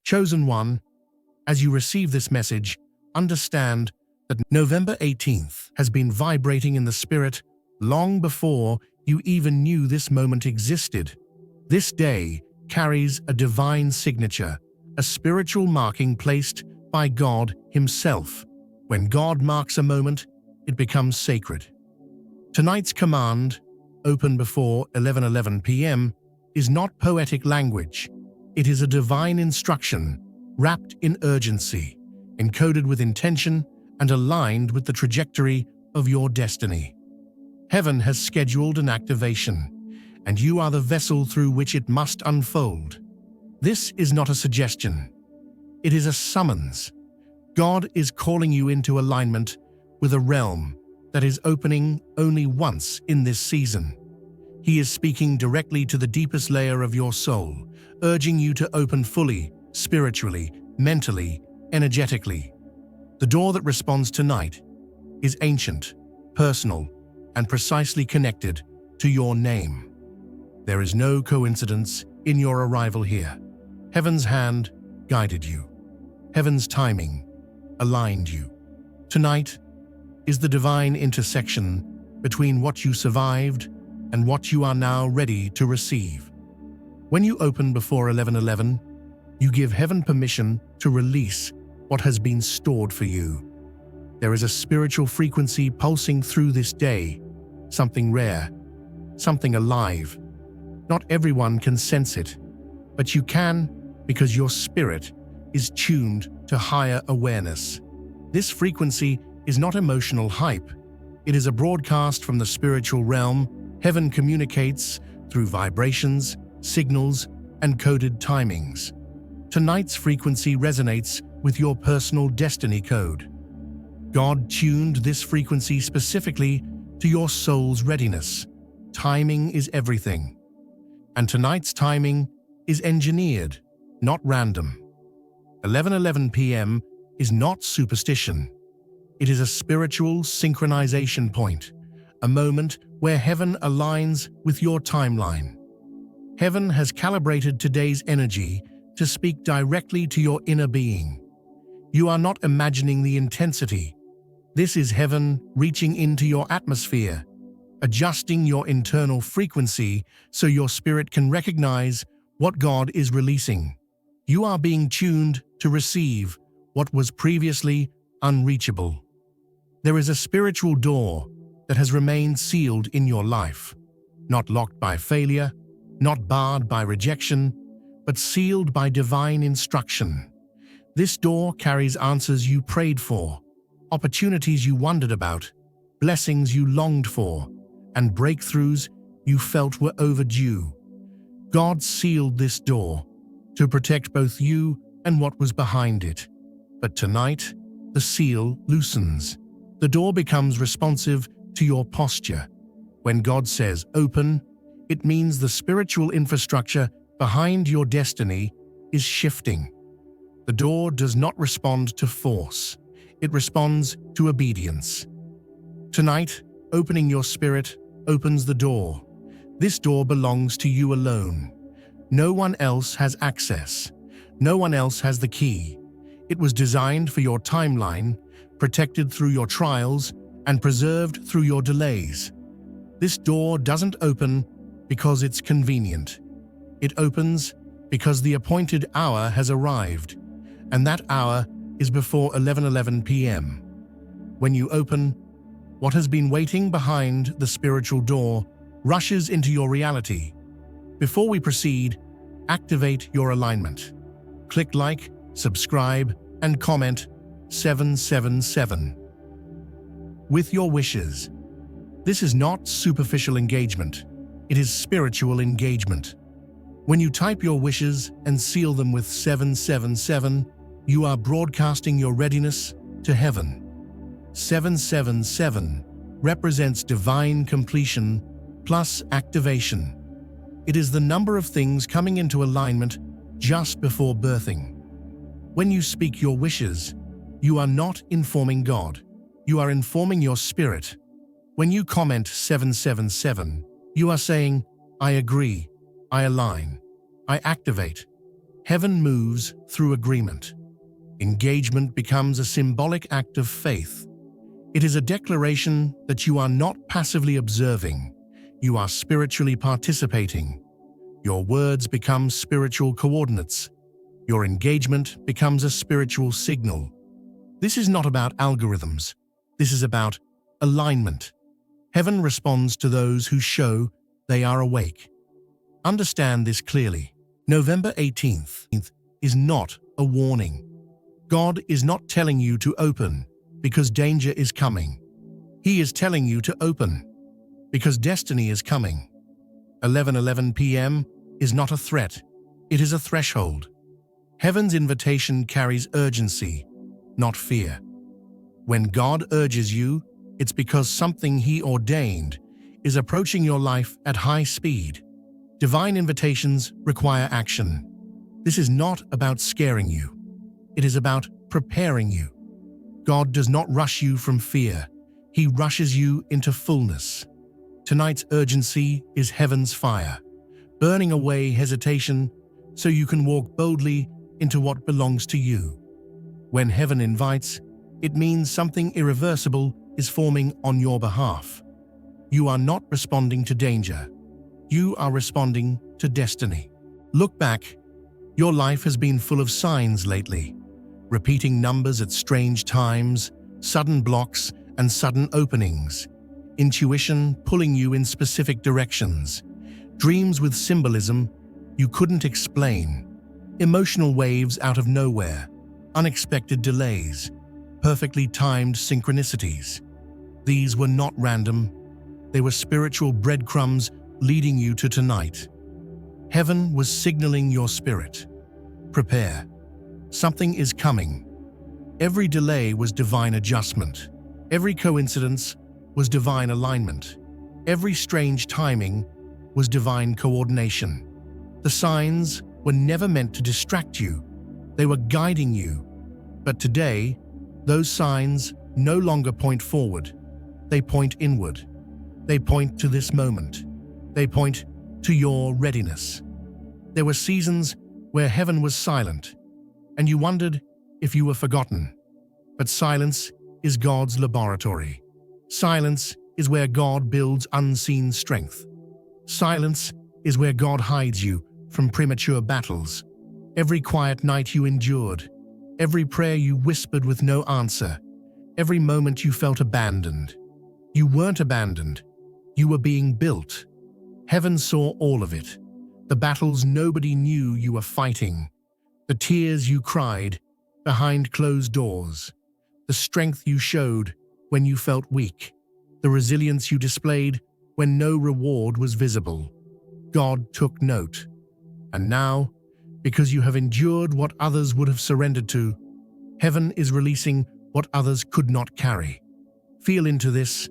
Chosen one, as you receive this message, understand that November 18th has been vibrating in the spirit long before you even knew this moment existed. This day carries a divine signature, a spiritual marking placed by God Himself. When God marks a moment, it becomes sacred. Tonight's command, open before 11:11 p.m., is not poetic language. It is a divine instruction, wrapped in urgency, encoded with intention, and aligned with the trajectory of your destiny. Heaven has scheduled an activation, and you are the vessel through which it must unfold. This is not a suggestion. It is a summons. God is calling you into alignment with a realm that is opening only once in this season. He is speaking directly to the deepest layer of your soul, urging you to open fully, spiritually, mentally, energetically. The door that responds tonight is ancient, personal, and precisely connected to your name. There is no coincidence in your arrival here. Heaven's hand guided you. Heaven's timing aligned you. Tonight is the divine intersection between what you survived and what you are now ready to receive. When you open before 11:11, you give Heaven permission to release what has been stored for you. There is a spiritual frequency pulsing through this day, something rare, something alive. Not everyone can sense it, but you can because your spirit is tuned to higher awareness. This frequency is not emotional hype. It is a broadcast from the spiritual realm. Heaven communicates through vibrations, signals, and coded timings. Tonight's frequency resonates with your personal destiny code. God tuned this frequency specifically to your soul's readiness. Timing is everything. And tonight's timing is engineered, not random. 11:11 p.m. is not superstition. It is a spiritual synchronization point, a moment where Heaven aligns with your timeline. Heaven has calibrated today's energy to speak directly to your inner being. You are not imagining the intensity. This is Heaven reaching into your atmosphere, adjusting your internal frequency so your spirit can recognize what God is releasing. You are being tuned to receive what was previously unreachable. There is a spiritual door that has remained sealed in your life, not locked by failure, not barred by rejection, but sealed by divine instruction. This door carries answers you prayed for, opportunities you wondered about, blessings you longed for, and breakthroughs you felt were overdue. God sealed this door to protect both you and what was behind it. But tonight, the seal loosens. The door becomes responsive to your posture. When God says open, it means the spiritual infrastructure behind your destiny is shifting. The door does not respond to force. It responds to obedience. Tonight, opening your spirit opens the door. This door belongs to you alone. No one else has access. No one else has the key. It was designed for your timeline, protected through your trials, and preserved through your delays. This door doesn't open because it's convenient. It opens because the appointed hour has arrived, and that hour is before 11:11 p.m. When you open, what has been waiting behind the spiritual door rushes into your reality. Before we proceed, activate your alignment. Click like, subscribe, and comment 777 with your wishes. This is not superficial engagement. It is spiritual engagement. When you type your wishes and seal them with 777, you are broadcasting your readiness to Heaven. 777 represents divine completion plus activation. It is the number of things coming into alignment just before birthing. When you speak your wishes, you are not informing God. You are informing your spirit. When you comment 777, you are saying, I agree, I align, I activate. Heaven moves through agreement. Engagement becomes a symbolic act of faith. It is a declaration that you are not passively observing, you are spiritually participating. Your words become spiritual coordinates. Your engagement becomes a spiritual signal. This is not about algorithms. This is about alignment. Heaven responds to those who show they are awake. Understand this clearly. November 18th is not a warning. God is not telling you to open because danger is coming. He is telling you to open because destiny is coming. 11:11 p.m. is not a threat. It is a threshold. Heaven's invitation carries urgency, not fear. When God urges you, it's because something He ordained is approaching your life at high speed. Divine invitations require action. This is not about scaring you. It is about preparing you. God does not rush you from fear. He rushes you into fullness. Tonight's urgency is heaven's fire, burning away hesitation so you can walk boldly into what belongs to you. When heaven invites, it means something irreversible is forming on your behalf. You are not responding to danger. You are responding to destiny. Look back. Your life has been full of signs lately. Repeating numbers at strange times, sudden blocks and sudden openings. Intuition pulling you in specific directions. Dreams with symbolism you couldn't explain. Emotional waves out of nowhere. Unexpected delays. Perfectly timed synchronicities. These were not random. They were spiritual breadcrumbs leading you to tonight. Heaven was signaling your spirit. Prepare. Something is coming. Every delay was divine adjustment. Every coincidence was divine alignment. Every strange timing was divine coordination. The signs were never meant to distract you. They were guiding you. But today, those signs no longer point forward. They point inward. They point to this moment. They point to your readiness. There were seasons where heaven was silent, and you wondered if you were forgotten. But silence is God's laboratory. Silence is where God builds unseen strength. Silence is where God hides you from premature battles. Every quiet night you endured, every prayer you whispered with no answer, every moment you felt abandoned. You weren't abandoned. You were being built. Heaven saw all of it. The battles nobody knew you were fighting. The tears you cried behind closed doors. The strength you showed when you felt weak. The resilience you displayed when no reward was visible. God took note. And now, because you have endured what others would have surrendered to, heaven is releasing what others could not carry. Feel into this.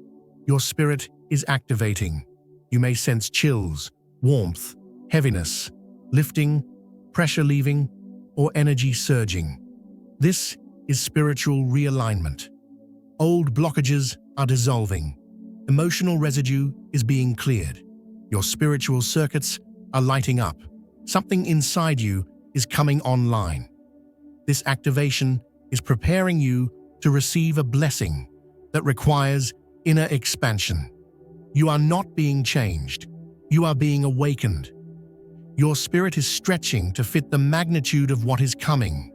Your spirit is activating. You may sense chills, warmth, heaviness, lifting, pressure leaving, or energy surging. This is spiritual realignment. Old blockages are dissolving. Emotional residue is being cleared. Your spiritual circuits are lighting up. Something inside you is coming online. This activation is preparing you to receive a blessing that requires inner expansion. You are not being changed. You are being awakened. Your spirit is stretching to fit the magnitude of what is coming.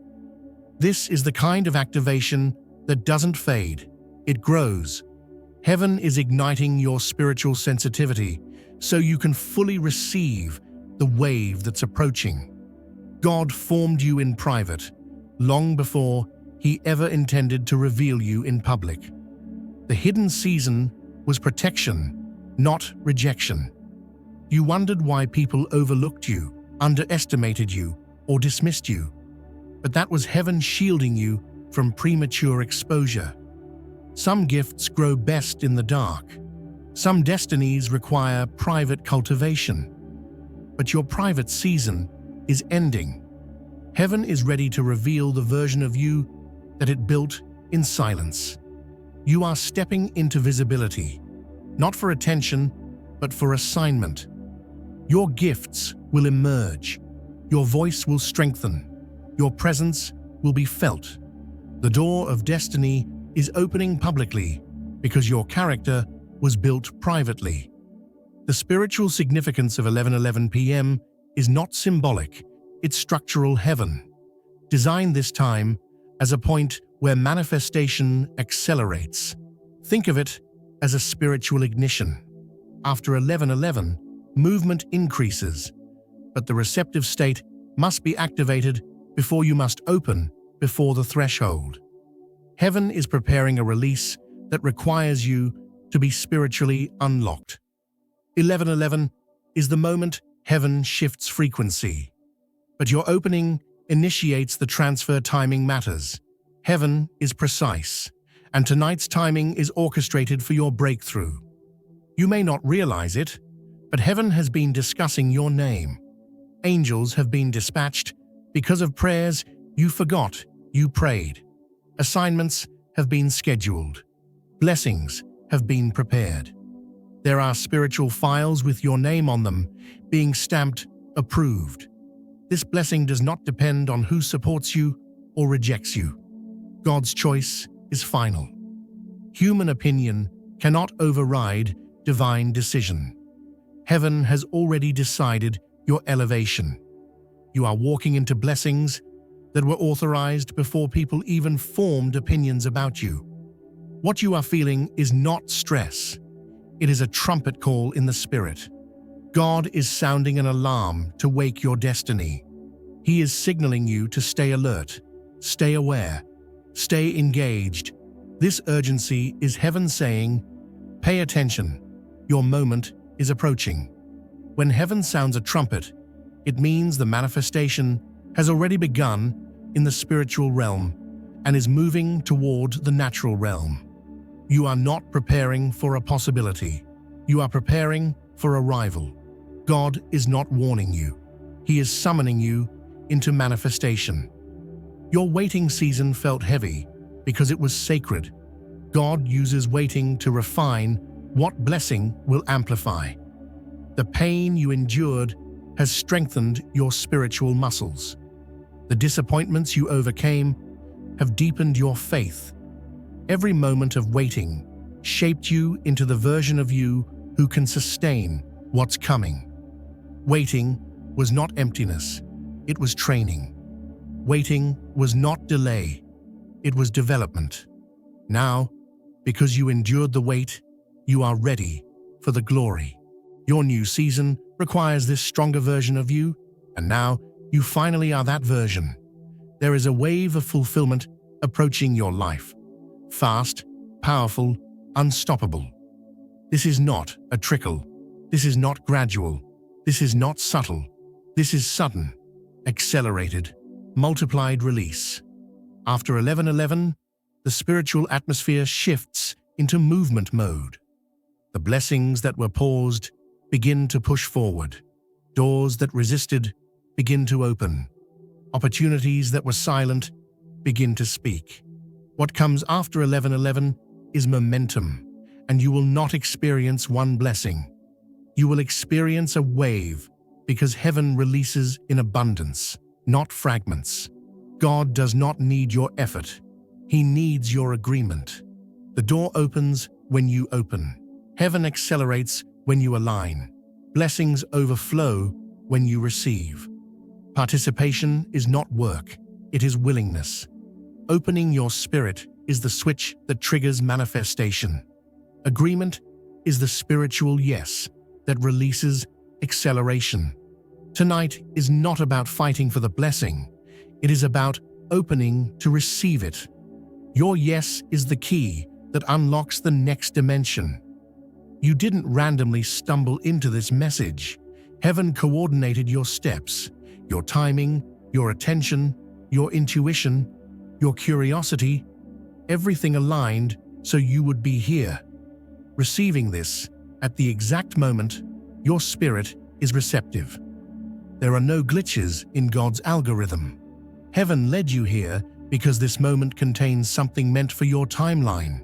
This is the kind of activation that doesn't fade. It grows. Heaven is igniting your spiritual sensitivity so you can fully receive the wave that's approaching. God formed you in private, long before He ever intended to reveal you in public. The hidden season was protection, not rejection. You wondered why people overlooked you, underestimated you, or dismissed you. But that was heaven shielding you from premature exposure. Some gifts grow best in the dark. Some destinies require private cultivation. But your private season is ending. Heaven is ready to reveal the version of you that it built in silence. You are stepping into visibility, not for attention, but for assignment. Your gifts will emerge. Your voice will strengthen. Your presence will be felt. The door of destiny is opening publicly because your character was built privately. The spiritual significance of 11:11 p.m. is not symbolic, it's structural heaven. Design this time as a point where manifestation accelerates. Think of it as a spiritual ignition. After 11:11, movement increases, but the receptive state must be activated before you must open before the threshold. Heaven is preparing a release that requires you to be spiritually unlocked. 11:11 is the moment heaven shifts frequency. But your opening initiates the transfer. Timing matters. Heaven is precise, and tonight's timing is orchestrated for your breakthrough. You may not realize it, but heaven has been discussing your name. Angels have been dispatched because of prayers you forgot you prayed. Assignments have been scheduled. Blessings have been prepared. There are spiritual files with your name on them, being stamped approved. This blessing does not depend on who supports you or rejects you. God's choice is final. Human opinion cannot override divine decision. Heaven has already decided your elevation. You are walking into blessings that were authorized before people even formed opinions about you. What you are feeling is not stress. It is a trumpet call in the spirit. God is sounding an alarm to wake your destiny. He is signaling you to stay alert, stay aware, stay engaged. This urgency is heaven saying, pay attention, your moment is approaching. When heaven sounds a trumpet, it means the manifestation has already begun in the spiritual realm and is moving toward the natural realm. You are not preparing for a possibility. You are preparing for arrival. God is not warning you. He is summoning you into manifestation. Your waiting season felt heavy because it was sacred. God uses waiting to refine what blessing will amplify. The pain you endured has strengthened your spiritual muscles. The disappointments you overcame have deepened your faith. Every moment of waiting shaped you into the version of you who can sustain what's coming. Waiting was not emptiness, it was training. Waiting was not delay, it was development. Now, because you endured the wait, you are ready for the glory. Your new season requires this stronger version of you, and now you finally are that version. There is a wave of fulfillment approaching your life. Fast, powerful, unstoppable. This is not a trickle. This is not gradual. This is not subtle. This is sudden, accelerated, multiplied release. After 11:11, the spiritual atmosphere shifts into movement mode. The blessings that were paused begin to push forward. Doors that resisted begin to open. Opportunities that were silent begin to speak. What comes after 11:11 is momentum, and you will not experience one blessing. You will experience a wave because heaven releases in abundance, not fragments. God does not need your effort. He needs your agreement. The door opens when you open. Heaven accelerates when you align. Blessings overflow when you receive. Participation is not work, it is willingness. Opening your spirit is the switch that triggers manifestation. Agreement is the spiritual yes that releases acceleration. Tonight is not about fighting for the blessing. It is about opening to receive it. Your yes is the key that unlocks the next dimension. You didn't randomly stumble into this message. Heaven coordinated your steps, your timing, your attention, your intuition, your curiosity. Everything aligned so you would be here. Receiving this at the exact moment your spirit is receptive. There are no glitches in God's algorithm. Heaven led you here because this moment contains something meant for your timeline.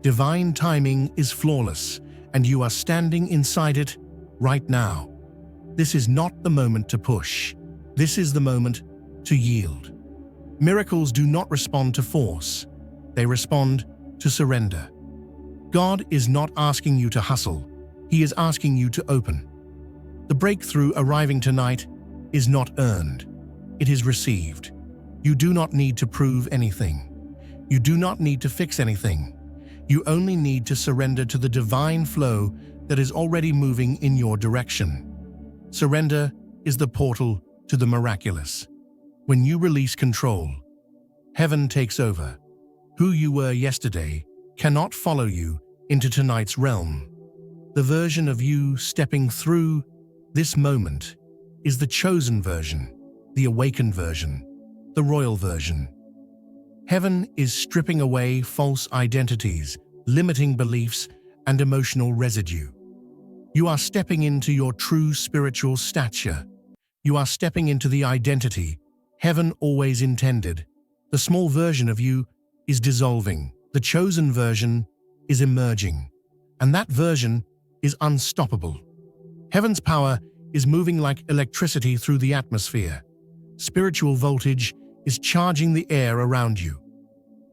Divine timing is flawless, and you are standing inside it right now. This is not the moment to push. This is the moment to yield. Miracles do not respond to force. They respond to surrender. God is not asking you to hustle. He is asking you to open. The breakthrough arriving tonight is not earned. It is received. You do not need to prove anything. You do not need to fix anything. You only need to surrender to the divine flow that is already moving in your direction. Surrender is the portal to the miraculous. When you release control, heaven takes over. Who you were yesterday cannot follow you into tonight's realm. The version of you stepping through this moment is the chosen version, the awakened version, the royal version. Heaven is stripping away false identities, limiting beliefs, and emotional residue. You are stepping into your true spiritual stature. You are stepping into the identity heaven always intended. The small version of you is dissolving. The chosen version is emerging. And that version is unstoppable. Heaven's power is moving like electricity through the atmosphere. Spiritual voltage is charging the air around you.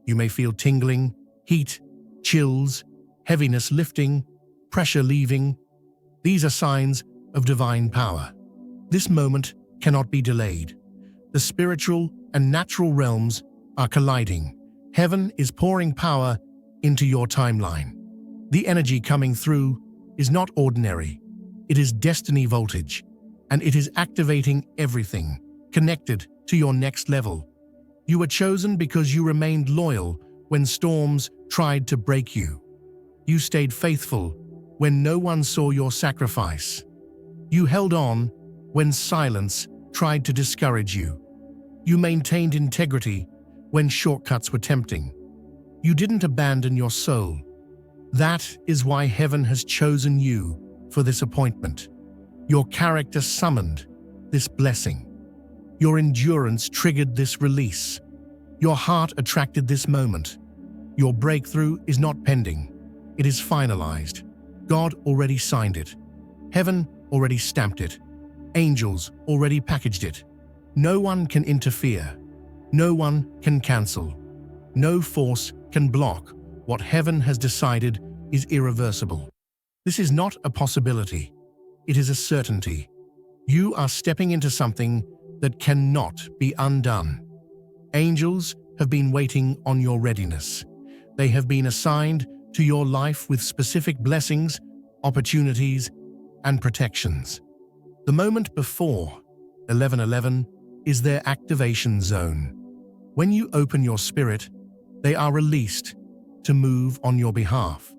You may feel tingling, heat, chills, heaviness lifting, pressure leaving. These are signs of divine power. This moment cannot be delayed. The spiritual and natural realms are colliding. Heaven is pouring power into your timeline. The energy coming through is not ordinary. It is destiny voltage, and it is activating everything connected to your next level. You were chosen because you remained loyal when storms tried to break you. You stayed faithful when no one saw your sacrifice. You held on when silence tried to discourage you. You maintained integrity when shortcuts were tempting. You didn't abandon your soul. That is why heaven has chosen you for this appointment. Your character summoned this blessing. Your endurance triggered this release. Your heart attracted this moment. Your breakthrough is not pending. It is finalized. God already signed it. Heaven already stamped it. Angels already packaged it. No one can interfere. No one can cancel. No force can block what heaven has decided is irreversible. This is not a possibility. It is a certainty. You are stepping into something that cannot be undone. Angels have been waiting on your readiness. They have been assigned to your life with specific blessings, opportunities, and protections. The moment before 11:11 is their activation zone. When you open your spirit, they are released to move on your behalf.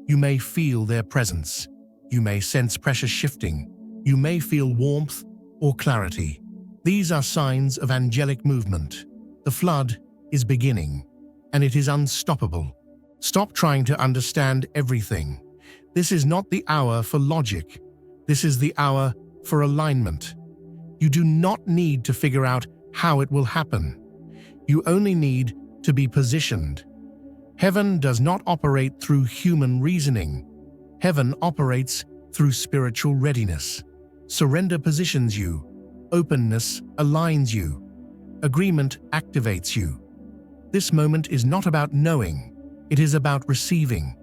You may feel their presence. You may sense pressure shifting. You may feel warmth or clarity. These are signs of angelic movement. The flood is beginning, and it is unstoppable. Stop trying to understand everything. This is not the hour for logic. This is the hour for alignment. You do not need to figure out how it will happen. You only need to be positioned. Heaven does not operate through human reasoning. Heaven operates through spiritual readiness. Surrender positions you. Openness aligns you. Agreement activates you. This moment is not about knowing. It is about receiving.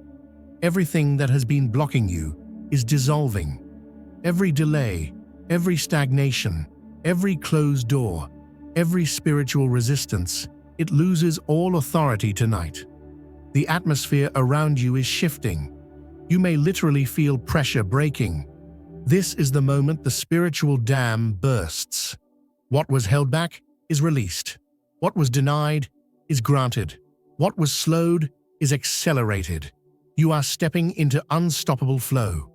Everything that has been blocking you is dissolving. Every delay, every stagnation, every closed door, every spiritual resistance, it loses all authority tonight. The atmosphere around you is shifting. You may literally feel pressure breaking. This is the moment the spiritual dam bursts. What was held back is released. What was denied is granted. What was slowed is accelerated. You are stepping into unstoppable flow.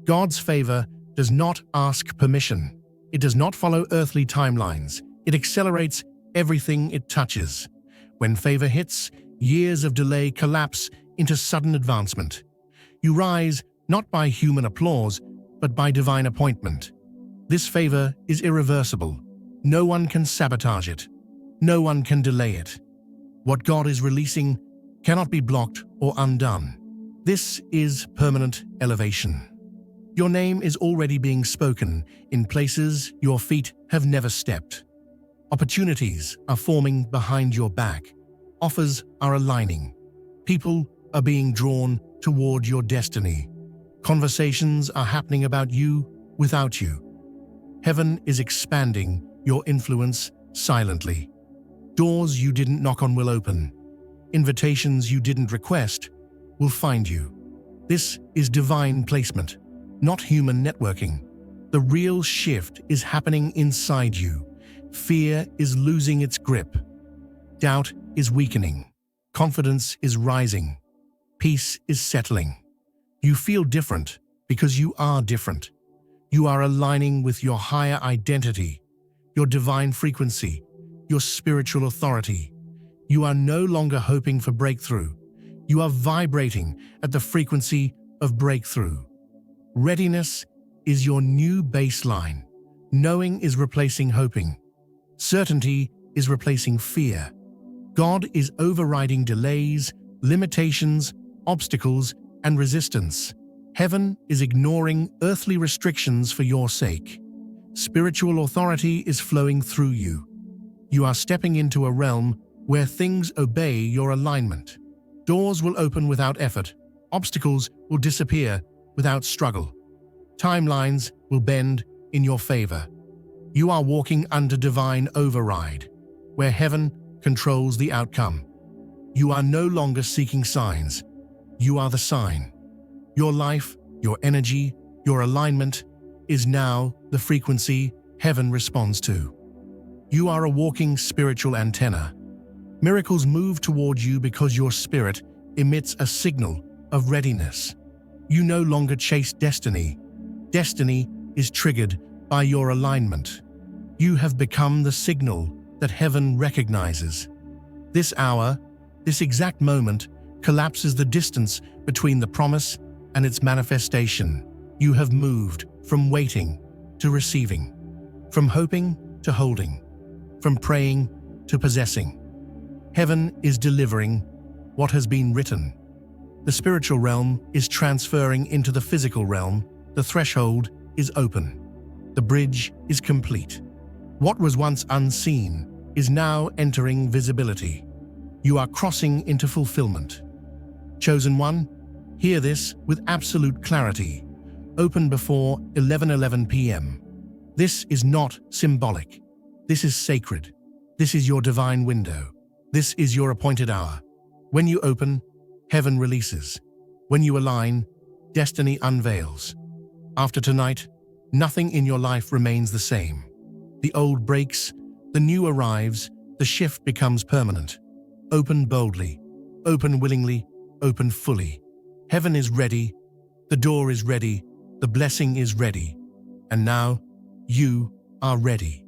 God's favor does not ask permission. It does not follow earthly timelines. It accelerates everything it touches. When favor hits, years of delay collapse into sudden advancement. You rise not by human applause, but by divine appointment. This favor is irreversible. No one can sabotage it. No one can delay it. What God is releasing cannot be blocked or undone. This is permanent elevation. Your name is already being spoken in places your feet have never stepped. Opportunities are forming behind your back. Offers are aligning. People are being drawn toward your destiny. Conversations are happening about you without you. Heaven is expanding your influence silently. Doors you didn't knock on will open. Invitations you didn't request will find you. This is divine placement, not human networking. The real shift is happening inside you. Fear is losing its grip. Doubt is weakening. Confidence is rising. Peace is settling. You feel different because you are different. You are aligning with your higher identity, your divine frequency, your spiritual authority. You are no longer hoping for breakthrough. You are vibrating at the frequency of breakthrough. Readiness is your new baseline. Knowing is replacing hoping. Certainty is replacing fear. God is overriding delays, limitations, obstacles, and resistance. Heaven is ignoring earthly restrictions for your sake. Spiritual authority is flowing through you. You are stepping into a realm where things obey your alignment. Doors will open without effort. Obstacles will disappear without struggle. Timelines will bend in your favor. You are walking under divine override, where heaven controls the outcome. You are no longer seeking signs. You are the sign. Your life, your energy, your alignment is now the frequency heaven responds to. You are a walking spiritual antenna. Miracles move toward you because your spirit emits a signal of readiness. You no longer chase destiny. Destiny is triggered by your alignment. You have become the signal that heaven recognizes. This hour, this exact moment, collapses the distance between the promise and its manifestation. You have moved from waiting to receiving, from hoping to holding, from praying to possessing. Heaven is delivering what has been written. The spiritual realm is transferring into the physical realm. The threshold is open. The bridge is complete. What was once unseen is now entering visibility. You are crossing into fulfillment. Chosen one, hear this with absolute clarity. Open before 11:11 p.m. This is not symbolic. This is sacred. This is your divine window. This is your appointed hour. When you open, heaven releases. When you align, destiny unveils. After tonight, nothing in your life remains the same. The old breaks, the new arrives, the shift becomes permanent. Open boldly, open willingly, open fully. Heaven is ready, the door is ready, the blessing is ready. And now, you are ready.